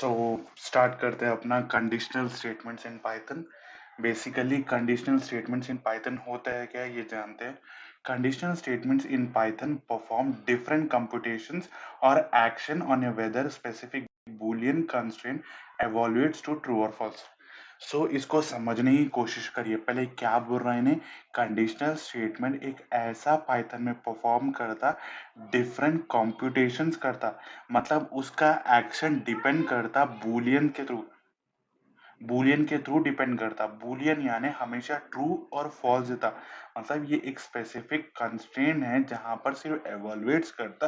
So start करते हैं अपना conditional statements in Python. Basically conditional statements in Python होता है क्या ये जानते हैं। Conditional statements in Python perform different computations और action on a whether specific Boolean constraint evaluates to true और फॉल्स। सो इसको समझने की कोशिश करिए। पहले क्या बोल रहा है इन्हें, कंडीशनल स्टेटमेंट एक ऐसा पाइथन में परफॉर्म करता, डिफरेंट कॉम्प्यूटेशंस करता, मतलब उसका एक्शन डिपेंड करता बूलियन के थ्रू डिपेंड करता। बूलियन यानी हमेशा ट्रू और फॉल्स देता। मतलब ये एक स्पेसिफिक कंस्ट्रेंट है जहां पर सिर्फ एवोल्युएट्स करता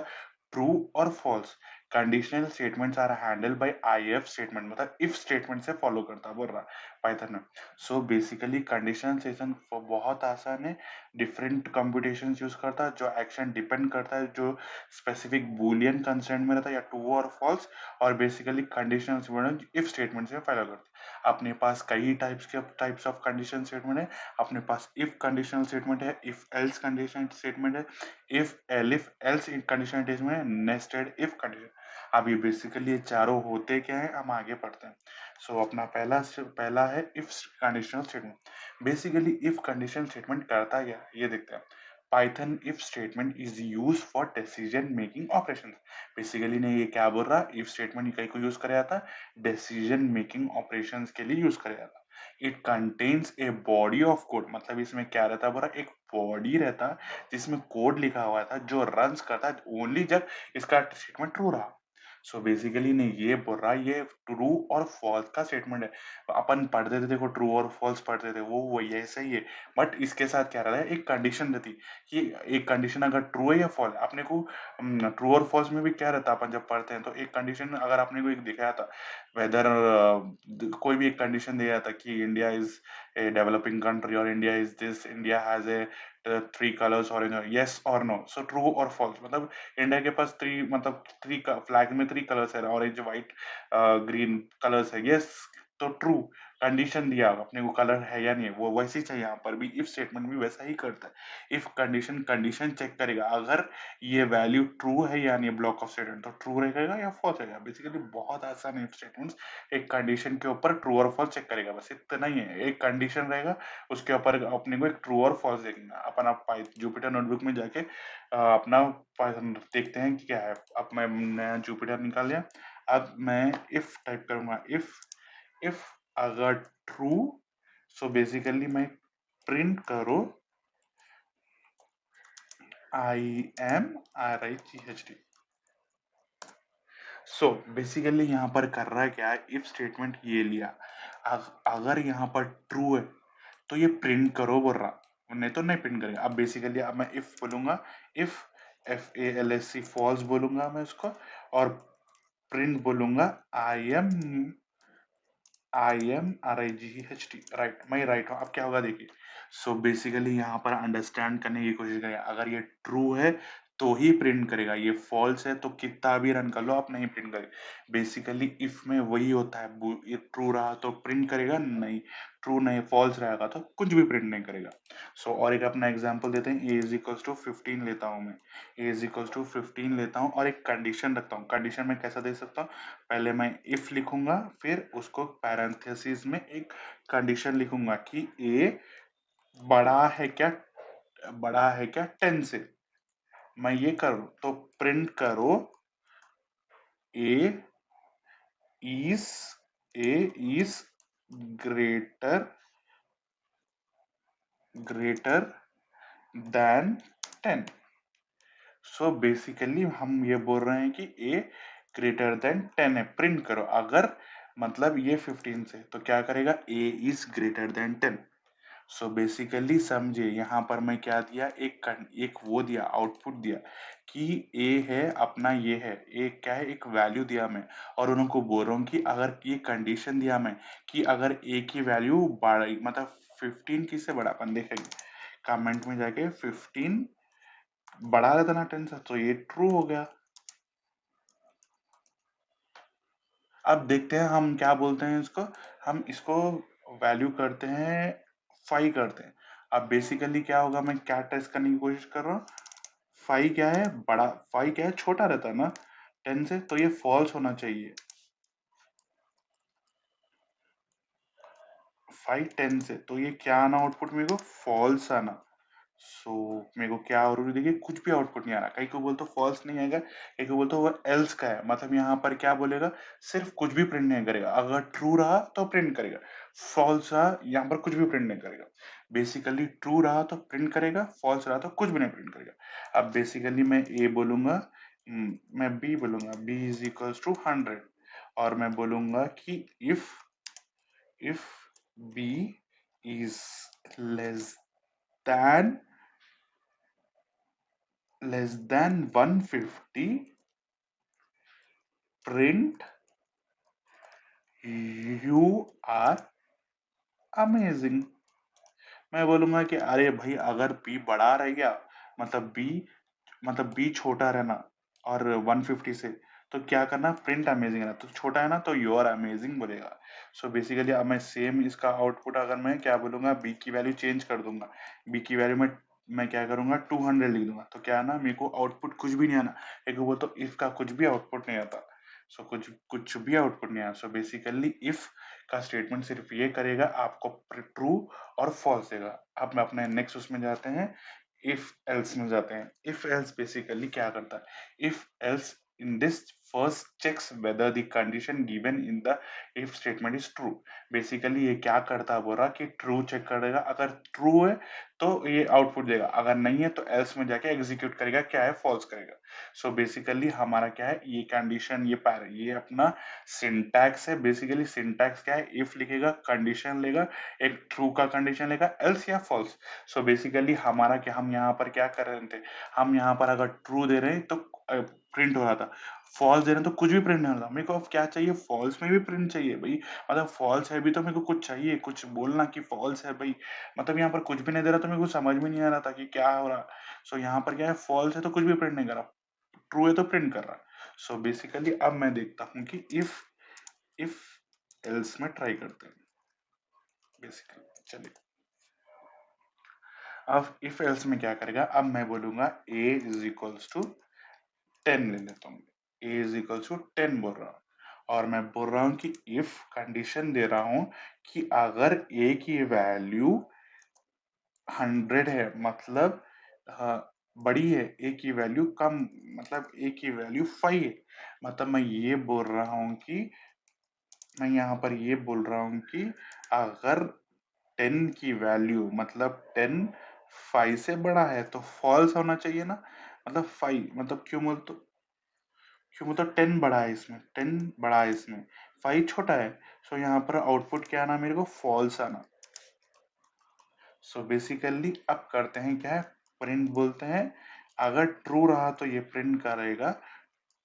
ट्रू और false. Conditional statements are handled by IF statement, मतलब इफ स्टेटमेंट से फॉलो करता बोल रहा पाइथन में। सो बेसिकली कंडीशनल स्टेटमेंट बहुत आसान है, डिफरेंट कंप्यूटेशंस यूज करता है, जो एक्शन डिपेंड करता है, जो स्पेसिफिक बूलियन कंस्ट्रेंट में रहता है या ट्रू और फॉल्स, और basically conditional statement if statement से फॉलो करता है। अपने पास कई टाइप्स ऑफ कंडीशन स्टेटमेंट है। अपने पास इफ कंडीशनल स्टेटमेंट है, इफ एल्स कंडीशन स्टेटमेंट है, इफ एल्स कंडीशन स्टेटमेंट है, नेस्टेड इफ कंडीशन। अब ये बेसिकली ये चारों होते क्या है, हम आगे पढ़ते हैं। सो अपना पहला है if conditional statement. Basically if condition statement करता क्या है, ये देखते हैं। Python if statement is use for decision making operation. Basically ने ये क्या बोल रहा, इफ स्टेटमेंट कहीं को यूज कराया था, डिसीजन मेकिंग ऑपरेशंस के लिए यूज करा जाता। It contains a body of code, मतलब इसमें क्या रहता है बोला, एक बॉडी रहता जिसमें कोड लिखा हुआ था जो रन्स करता ओनली जब इसका स्टेटमेंट ट्रू रहा। सो बेसिकली ने ये बोल रहा है, ये ट्रू और फॉल्स का स्टेटमेंट है। अपन पढ़ते थे, देखो ट्रू और फॉल्स पढ़ते थे, वो वही ऐसा ही है। बट इसके साथ क्या रहता है, एक कंडीशन रहती कि एक कंडीशन अगर ट्रू है या फॉल्स अपने को। ट्रू और फॉल्स में भी क्या रहता है, अपन जब पढ़ते हैं तो एक कंडीशन अगर आपने को एक दिखाया था, वेदर कोई भी एक कंडीशन दिया था कि India is a developing country और India is this, India has a three colours orange, yes और नो। सो ट्रू और फॉल्स मतलब इंडिया के पास थ्री, मतलब थ्री फ्लैग में थ्री कलर्स है, ऑरेंज व्हाइट ग्रीन कलर्स है, यस। तो ट्रू कंडीशन दिया अपने को, कलर है या नहीं है, वो वैसे ही चाहिए। यहाँ पर भी इफ स्टेटमेंट भी वैसा ही करता है। इफ कंडीशन चेक करेगा अगर ये वैल्यू ट्रू है या नहीं, ब्लॉक ऑफ स्टेटमेंट तो ट्रू रहेगा या फॉल्स रहेगा। बेसिकली बहुत आसान है इफ स्टेटमेंट्स। एक कंडीशन के ऊपर ट्रू और फॉल्स चेक करेगा, बस इतना ही है। एक कंडीशन रहेगा, उसके ऊपर अपने को एक ट्रू और फॉल्स देखना। अपन आप जुपिटर नोटबुक में जाके अपना Python देखते हैं कि क्या है। अब मैं नया जुपिटर निकाल लिया। अब मैं इफ टाइप करूंगा, इफ अगर ट्रू, सो बेसिकली मैं प्रिंट करो IMRIGHT। सो बेसिकली यहाँ पर कर रहा है क्या है, इफ स्टेटमेंट ये लिया, अगर यहाँ पर ट्रू है तो ये प्रिंट करो बोल रहा, नहीं तो नहीं प्रिंट करेगा। अब बेसिकली अब मैं इफ बोलूंगा, इफ FALSC फॉल्स बोलूंगा मैं उसको, और प्रिंट बोलूंगा IMRIGHT, राइट, मैं राइट हूँ। अब क्या होगा देखिए। सो बेसिकली यहाँ पर अंडरस्टैंड करने की कोशिश करें, अगर ये ट्रू है तो ही प्रिंट करेगा, ये फॉल्स है तो कितना भी रन कर लो आप नहीं प्रिंट करेगा। बेसिकली इफ में वही होता है, ये ट्रू रहा तो प्रिंट करेगा, नहीं ट्रू नहीं फॉल्स रहेगा तो कुछ भी प्रिंट नहीं करेगा। सो और एक अपना एग्जांपल देते हैं, a इज इक्वल्स टू 15 लेता हूँ मैं, a इज इक्वल्स टू 15 लेता हूँ और एक कंडीशन रखता हूँ। कंडीशन में कैसा दे सकता हूँ, पहले मैं इफ लिखूंगा, फिर उसको पैरेंथेसिस में एक कंडीशन लिखूंगा कि a बड़ा है क्या, बड़ा है क्या 10 से। मैं ये करूँ तो प्रिंट करो a is a is greater greater than 10। So basically हम ये बोल रहे हैं कि a ग्रेटर देन 10 है, प्रिंट करो अगर, मतलब ये 15 से तो क्या करेगा, a is greater than 10। So basically समझे यहाँ पर मैं क्या दिया, एक वो दिया, आउटपुट दिया कि a है अपना, ये है a क्या है, एक वैल्यू दिया मैं, और उनको बोल रहा हूँ कि अगर ये कंडीशन दिया मैं कि अगर a की वैल्यू बड़ा, मतलब 15 किससे बड़ा, अपन देखेंगे कमेंट में जाके, 15 बड़ा रहता ना 10 से, तो ये ट्रू हो गया। अब देखते हैं हम क्या बोलते हैं इसको, हम इसको वैल्यू करते हैं 5 करते हैं। अब बेसिकली क्या होगा, मैं क्या टेस्ट करने की कोशिश कर रहा हूँ, 5 क्या है बड़ा, 5 क्या है छोटा रहता है ना 10 से, तो ये फॉल्स होना चाहिए। 5 10 से, तो ये क्या आना आउटपुट मेरे को? फॉल्स आना। सो मेरे को क्या और देखिए कुछ भी आउटपुट नहीं आ रहा। कहीं को बोलते फॉल्स नहीं आएगा, कहीं को बोलते वो एल्स का है, मतलब यहाँ पर क्या बोलेगा? सिर्फ कुछ भी प्रिंट नहीं करेगा। अगर ट्रू रहा तो प्रिंट करेगा, फॉल्स रहा यहाँ पर कुछ भी प्रिंट नहीं करेगा। बेसिकली ट्रू रहा तो प्रिंट करेगा, फॉल्स रहा तो कुछ भी नहीं प्रिंट करेगा। अब बेसिकली मैं ए बोलूंगा, मैं बी बोलूंगा, बी इज इक्वल्स टू 100, और मैं बोलूंगा कि if B is less than 150, print you are amazing। मैं बोलूंगा कि अरे भाई अगर बी बड़ा रह गया, मतलब बी छोटा रहना और 150 से, तो क्या करना? प्रिंट अमेजिंग रहना। तो छोटा है ना, तो यू आर अमेजिंग बोलेगा। सो बेसिकली अब मैं सेम इसका आउटपुट अगर मैं क्या बोलूंगा, बी की वैल्यू चेंज कर दूंगा। बी की वैल्यू में मैं क्या करूंगा? 200 लिख दूंगा। तो क्या ना, मेरे को आउटपुट कुछ भी नहीं आना। एक वो तो इफ का कुछ भी आउटपुट नहीं आता। सो कुछ कुछ भी आउटपुट नहीं आया। सो बेसिकली इफ का स्टेटमेंट सिर्फ ये करेगा, आपको ट्रू और फॉल्स देगा। अब मैं अपने नेक्स्ट उसमें जाते हैं, इफ एल्स में जाते हैं। इफ एल्स बेसिकली क्या करता है? If else in this first checks whether the condition given in the if statement is true. Basically ये क्या करता है? बोल रहा कि ट्रू चेक करेगा, अगर ट्रू है तो ये आउटपुट देगा, अगर नहीं है तो एल्स में जाके एग्जीक्यूट करेगा, क्या है? फॉल्स करेगा। सो बेसिकली हमारा क्या है? ये कंडीशन, ये अपना सिंटैक्स है। बेसिकली सिंटैक्स क्या है? इफ लिखेगा, कंडीशन लेगा, एक ट्रू का कंडीशन लेगा, एल्स या फॉल्स। सो बेसिकली हमारा क्या, हम यहाँ पर क्या कर रहे थे? हम यहाँ पर अगर ट्रू दे रहे हैं तो प्रिंट हो रहा था, फॉल्स दे रहे हैं तो कुछ भी प्रिंट नहीं हो रहा। मेरे को अब क्या चाहिए? फॉल्स में भी प्रिंट चाहिए भाई। मतलब फॉल्स है भी तो मेरे को कुछ चाहिए, कुछ बोलना कि फॉल्स है भाई। मतलब यहाँ पर कुछ भी नहीं दे रहा तो मेरे को समझ में नहीं आ रहा था कि क्या हो रहा। सो यहाँ पर क्या है? फॉल्स है तो कुछ भी प्रिंट नहीं कर रहा, ट्रू है तो प्रिंट कर रहा। सो बेसिकली अब मैं देखता हूँ कि इफ एल्स में ट्राई करते हैं। बेसिकली चलिए, अब इफ एल्स में क्या करेगा? अब मैं बोलूंगा a इज इक्वल्स टू 10 ले लेता हूँ। a इज इक्वल्स टू 10 बोल रहा हूँ, और मैं बोल रहा हूँ कि इफ कंडीशन दे रहा हूँ कि अगर a की वैल्यू 100 है, मतलब हाँ, बड़ी है, a की वैल्यू कम, मतलब a की वैल्यू 5 है, मतलब मैं यहाँ पर ये बोल रहा हूँ कि अगर 10 की वैल्यू, मतलब 10 5 से बड़ा है तो फॉल्स होना चाहिए ना। मतलब 5, मतलब क्यों मतलब 10 बड़ा है इसमें, 10 बड़ा है इसमें, 5 छोटा है। सो यहाँ पर आउटपुट क्या आना मेरे को? फॉल्स आना। सो बेसिकली अब करते हैं क्या है? प्रिंट बोलते हैं। अगर ट्रू रहा तो ये प्रिंट करेगा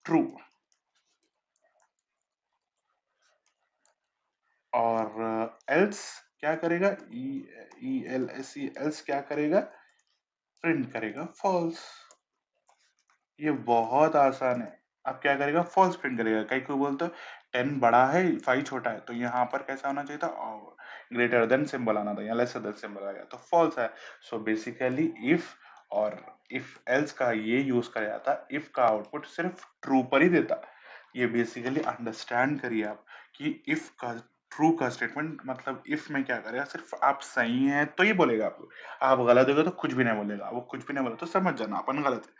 ट्रू, और एल्स क्या करेगा? E L S E else क्या करेगा? प्रिंट करेगा फॉल्स। ये बहुत आसान है। अब क्या करेगा? फॉल्स प्रिंट करेगा। कई कोई बोलते हो 10 बड़ा है 5 छोटा है, तो यहाँ पर कैसा होना चाहिए था? ग्रेटर देन सिंबल आना था, यहाँ लेसर देन सिंबल आ गया तो फॉल्स है। सो बेसिकली इफ और इफ एल्स का ये यूज कर जाता, इफ का आउटपुट सिर्फ ट्रू पर ही देता। ये बेसिकली अंडरस्टैंड करिए आप कि इफ का ट्रू का स्टेटमेंट, मतलब इफ में क्या करेगा? सिर्फ आप सही हैं तो ये बोलेगा आपको, आप गलत होगा तो कुछ भी नहीं बोलेगा। वो कुछ भी नहीं बोला तो समझ जाना अपन गलत है।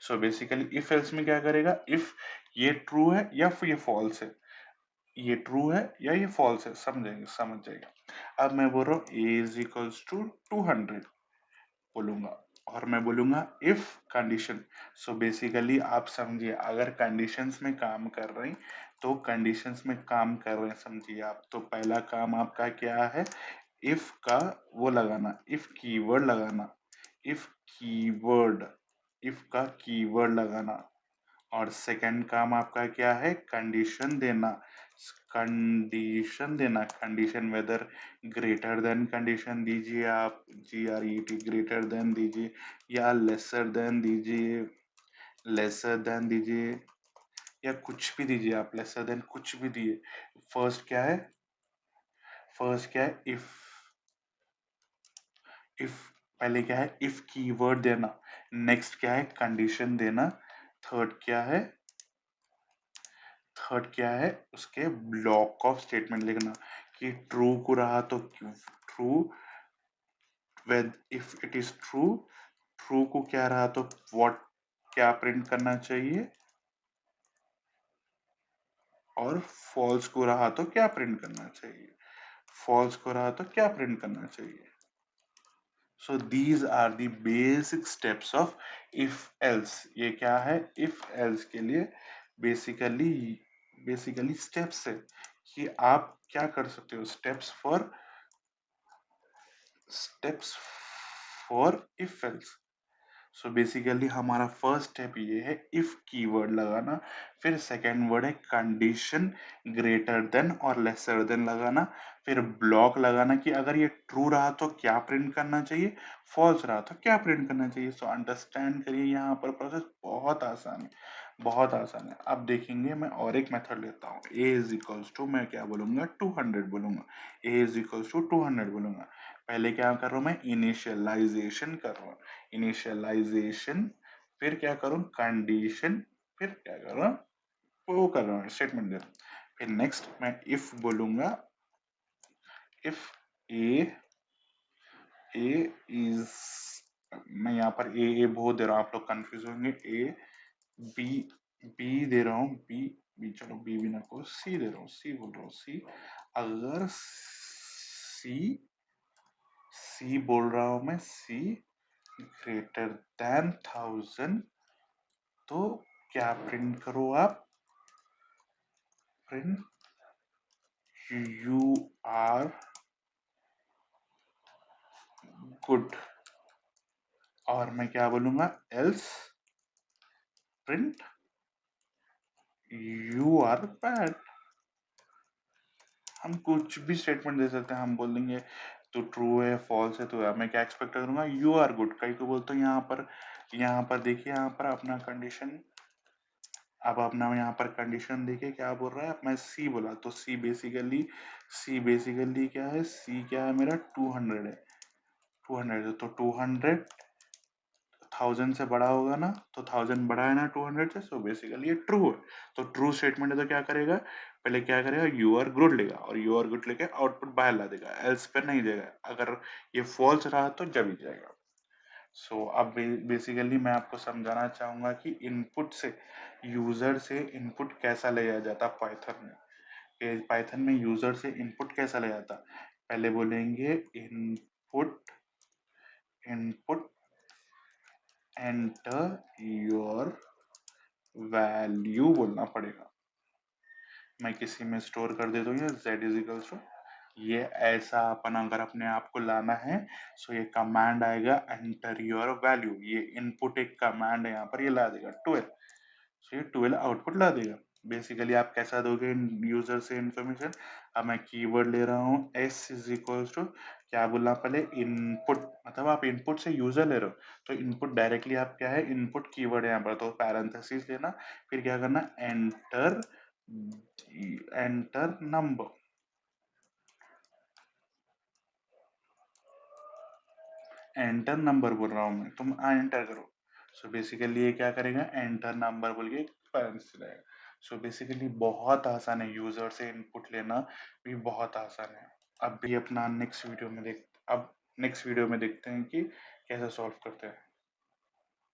सो बेसिकली इफ एल्स में क्या करेगा? इफ ये ट्रू है या फिर ये फॉल्स है, ये ट्रू है या ये फॉल्स है, समझ जाएगा। अब मैं बोल रहा हूँ a इज इक्वल्स टू 200 बोलूंगा, और मैं बोलूंगा इफ कंडीशन। सो बेसिकली आप समझिए, अगर कंडीशंस में काम कर रहे हैं तो कंडीशंस में काम कर रहे हैं, समझिए आप। तो पहला काम आपका क्या है? इफ का वो लगाना, इफ कीवर्ड लगाना, इफ कीवर्ड, इफ का कीवर्ड लगाना। और सेकंड काम आपका क्या है? कंडीशन देना, condition whether greater than condition दीजिए आप, GRET ग्रेटर देन दीजिए, या लेसर देन दीजिए, लेसर देन दीजिए, या कुछ भी दीजिए आप, लेसर देन कुछ भी दिए। फर्स्ट क्या है? फर्स्ट क्या है? इफ पहले क्या है? इफ कीवर्ड देना, नेक्स्ट क्या है? कंडीशन देना, थर्ड क्या है? थर्ड क्या है, उसके ब्लॉक ऑफ स्टेटमेंट लिखना कि ट्रू को रहा तो true, whether if it is true, true को क्या रहा तो व्हाट, क्या प्रिंट करना चाहिए, और फॉल्स को रहा तो क्या प्रिंट करना चाहिए, फॉल्स को रहा तो क्या प्रिंट करना चाहिए। So these are the basic steps of if else. ये क्या है, इफ एल्स के लिए बेसिकली बेसिकली स्टेप्स है कि आप क्या कर सकते हो, steps for if else. So basically हमारा फर्स्ट स्टेप ये है इफ कीवर्ड लगाना, फिर सेकेंड वर्ड है कंडीशन ग्रेटर देन और लेसर देन लगाना, फिर ब्लॉक लगाना कि अगर ये ट्रू रहा तो क्या प्रिंट करना चाहिए, फॉल्स रहा तो क्या प्रिंट करना चाहिए। सो अंडरस्टैंड करिए, यहाँ पर प्रोसेस बहुत आसान है, बहुत आसान है। अब देखेंगे, मैं और एक मेथड लेता हूँ। ए इज इक्वल्स टू, मैं क्या बोलूंगा, 200 बोलूंगा। ए इज इक्वल्स टू 200 बोलूंगा। पहले क्या कर रहा हूँ, मैं इनिशियलाइजेशन कर रहा हूँ, इनिशियलाइजेशन, फिर क्या करूं, कंडीशन, फिर क्या कर रहा हूं, वो कर रहा हूं, स्टेटमेंट दे रहा हूं। फिर नेक्स्ट मैं इफ बोलूंगा, इफ ए, ए इज, मैं यहाँ पर ए बहुत दे रहा हूं, आप लोग कंफ्यूज होंगे। ए बी, बी दे रहा हूं, बी, बी चलो बी भी ना को, सी दे रहा हूं, सी बोल रहा हूं, सी। अगर सी, सी बोल रहा हूं मैं, सी ग्रेटर देन 1000, तो क्या प्रिंट करो आप, प्रिंट यू आर गुड। और मैं क्या बोलूंगा, else print you are bad. हम कुछ भी स्टेटमेंट दे सकते हैं, हम बोल देंगे तो ट्रू है, फॉल्स है, तो मैं क्या एक्सपेक्ट करूंगा, यू आर गुड। कई को बोलते हैं यहाँ पर देखिए, यहाँ पर अपना कंडीशन, अब अपना यहाँ पर कंडीशन देखिए क्या बोल रहा है। अब मैं सी बोला तो सी बेसिकली क्या है, सी क्या है मेरा, 200 है, 200 है, तो 200 1000 से बड़ा होगा ना, तो 1000 बड़ा है ना 200 से, सो बेसिकली ये ट्रू है। तो ट्रू स्टेटमेंट है तो क्या करेगा, पहले क्या करेगा, यू आर गुड लेगा, और यू आर गुड लेके आउटपुट बाहर ला देगा, एल्स पे नहीं जाएगा। अगर ये फॉल्स रहा तो जब ही जाएगा। सो अब बेसिकली मैं आपको समझाना चाहूंगा कि इनपुट से, यूजर से इनपुट कैसा लिया जाता पाइथन में। पाइथन में यूजर से इनपुट कैसा लिया जाता, पहले बोलेंगे input, input enter your value बोलना पड़ेगा। मैं किसी में स्टोर कर देता हूँ, z इज इक्वल्स टू, ये ऐसा अपन अगर अपने आप को लाना है, सो ये कमांड आएगा एंटर योर वैल्यू, ये इनपुट एक कमांड है, यहाँ पर ये ला देगा 12, सो ये 12 आउटपुट ला देगा। बेसिकली आप कैसा दोगे यूजर से इंफॉर्मेशन, अब मैं कीवर्ड ले रहा हूँ s इज इक्वल्स टू, क्या बोलना पहले, इनपुट, मतलब आप इनपुट से यूजर ले रहे हो, तो इनपुट डायरेक्टली आप क्या है, इनपुट कीवर्ड है यहाँ पर, तो पैरेंथेसिस लेना, फिर क्या करना, enter, enter number, enter number बोल रहा हूँ मैं, तुम एंटर करो। सो बेसिकली ये क्या करेगा, एंटर नंबर बोल के पैरेंथेसिस लाएगा। सो बेसिकली बहुत आसान है, यूजर से इनपुट लेना भी बहुत आसान है। अब भी अपना नेक्स्ट वीडियो में देखते हैं कि कैसे सॉल्व करते हैं।